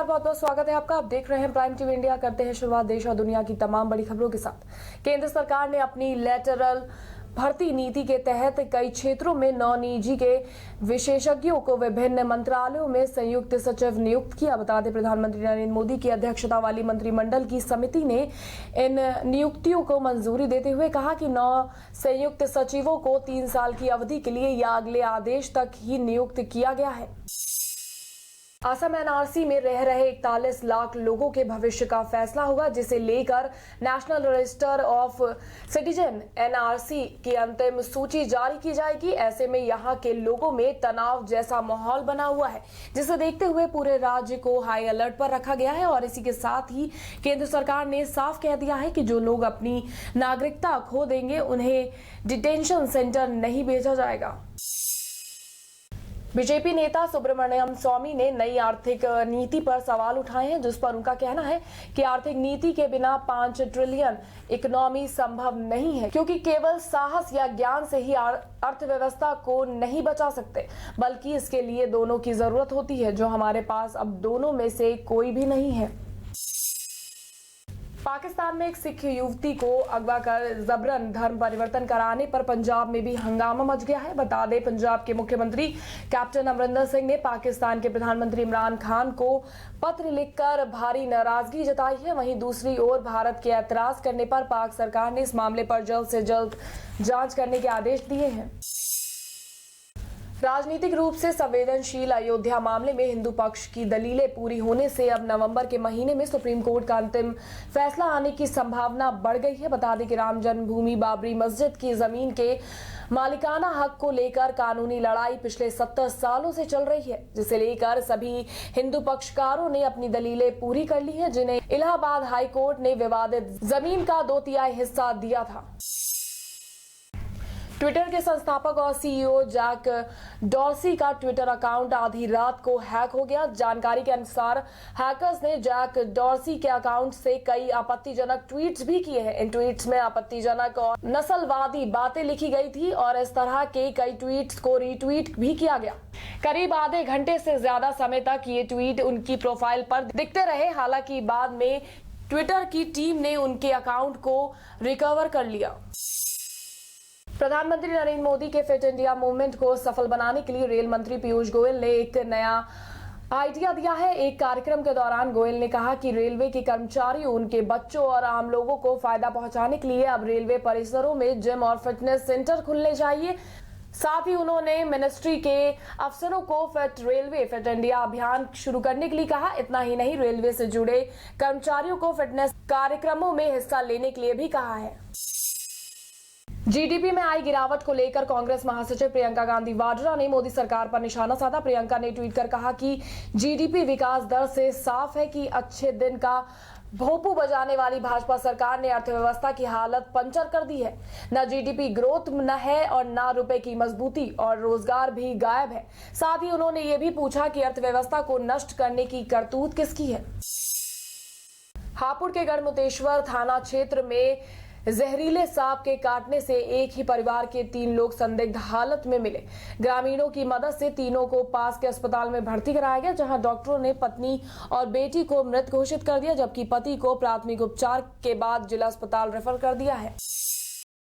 बहुत बहुत स्वागत है आपका। आप देख रहे हैं प्राइम टीवी इंडिया। करते हैं शुरुआत देश और दुनिया की तमाम बड़ी खबरों के साथ। केंद्र सरकार ने अपनी लेटरल भर्ती नीति के तहत कई क्षेत्रों में 9 निजी के विशेषज्ञों को विभिन्न मंत्रालयों में संयुक्त सचिव नियुक्त किया। बता दें, प्रधानमंत्री नरेंद्र मोदी की अध्यक्षता वाली मंत्रिमंडल की समिति ने इन नियुक्तियों को मंजूरी देते हुए कहा कि 9 संयुक्त सचिवों को 3 साल की अवधि के लिए या अगले आदेश तक ही नियुक्त किया गया है। असम एनआरसी में रह रहे 41 लाख लोगों के भविष्य का फैसला होगा, जिसे लेकर national register of citizen NRC की अंतिम सूची जारी की जाएगी। ऐसे में यहां के लोगों में तनाव जैसा माहौल बना हुआ है, जिसे देखते हुए पूरे राज्य को हाई अलर्ट पर रखा गया है। और इसी के साथ ही केंद्र सरकार ने साफ कह दिया है कि जो लोग अपनी नागरिकता खो देंगे उन्हें डिटेंशन सेंटर नहीं भेजा जाएगा। बीजेपी नेता सुब्रमण्यम स्वामी ने नई आर्थिक नीति पर सवाल उठाए हैं, जिस पर उनका कहना है कि आर्थिक नीति के बिना 5 ट्रिलियन इकोनॉमी संभव नहीं है, क्योंकि केवल साहस या ज्ञान से ही अर्थव्यवस्था को नहीं बचा सकते, बल्कि इसके लिए दोनों की जरूरत होती है, जो हमारे पास अब दोनों में से कोई भी नहीं है। पाकिस्तान में एक सिख युवती को अगवा कर जबरन धर्म परिवर्तन कराने पर पंजाब में भी हंगामा मच गया है। बता दें, पंजाब के मुख्यमंत्री कैप्टन अमरिंदर सिंह ने पाकिस्तान के प्रधानमंत्री इमरान खान को पत्र लिखकर भारी नाराजगी जताई है। वहीं दूसरी ओर भारत के ऐतराज करने पर पाक सरकार ने इस मामले पर जल्द से जल्द जांच करने के आदेश दिए हैं। राजनीतिक रूप से संवेदनशील अयोध्या मामले में हिंदू पक्ष की दलीलें पूरी होने से अब नवंबर के महीने में सुप्रीम कोर्ट का अंतिम फैसला आने की संभावना बढ़ गई है। बता दें कि राम जन्मभूमि बाबरी मस्जिद की जमीन के मालिकाना हक को लेकर कानूनी लड़ाई पिछले 70 सालों से चल रही है, जिसे लेकर सभी हिंदू पक्षकारों ने अपनी दलीलें पूरी कर ली हैं, जिन्हें इलाहाबाद हाई कोर्ट ने विवादित जमीन का 2/3 हिस्सा दिया था। ट्विटर के संस्थापक और सीईओ जैक डॉर्सी का ट्विटर अकाउंट आधी रात को हैक हो गया। जानकारी के अनुसार हैकर्स ने जैक डॉर्सी के अकाउंट से कई आपत्तिजनक ट्वीट्स भी किए हैं। इन ट्वीट्स में आपत्तिजनक और नस्लवादी बातें लिखी गई थी और इस तरह के कई ट्वीट्स को रीट्वीट भी किया गया। करीब आधे घंटे से ज्यादा समय तक ये ट्वीट उनकी प्रोफाइल पर दिखते रहे। हालांकि बाद में ट्विटर की टीम ने उनके अकाउंट को रिकवर कर लिया। प्रधानमंत्री नरेंद्र मोदी के फिट इंडिया मूवमेंट को सफल बनाने के लिए रेल मंत्री पीयूष गोयल ने एक नया आइडिया दिया है। एक कार्यक्रम के दौरान गोयल ने कहा कि रेलवे के कर्मचारियों, उनके बच्चों और आम लोगों को फायदा पहुंचाने के लिए अब रेलवे परिसरों में जिम और फिटनेस सेंटर खुलने चाहिए। साथ ही उन्होंने मिनिस्ट्री के अफसरों को फिट रेलवे फिट इंडिया अभियान शुरू करने के लिए कहा। इतना ही नहीं, रेलवे से जुड़े कर्मचारियों को फिटनेस कार्यक्रमों में हिस्सा लेने के लिए भी कहा है। जीडीपी में आई गिरावट को लेकर कांग्रेस महासचिव प्रियंका गांधी वाड्रा ने मोदी सरकार पर निशाना साधा। प्रियंका ने ट्वीट कर कहा कि जीडीपी विकास दर से साफ है कि अच्छे दिन का भोंपू बजाने वाली भाजपा सरकार ने अर्थव्यवस्था की हालत पंचर कर दी है। न जीडीपी ग्रोथ न है और न रुपए की मजबूती, और रोजगार भी गायब है। साथ ही उन्होंने ये भी पूछा कि अर्थव्यवस्था को नष्ट करने की करतूत किसकी है। हापुड़ के गढ़मुक्तेश्वर थाना क्षेत्र में जहरीले सांप के काटने से एक ही परिवार के 3 लोग संदिग्ध हालत में मिले। ग्रामीणों की मदद से तीनों को पास के अस्पताल में भर्ती कराया गया, जहां डॉक्टरों ने पत्नी और बेटी को मृत घोषित कर दिया, जबकि पति को प्राथमिक उपचार के बाद जिला अस्पताल रेफर कर दिया है।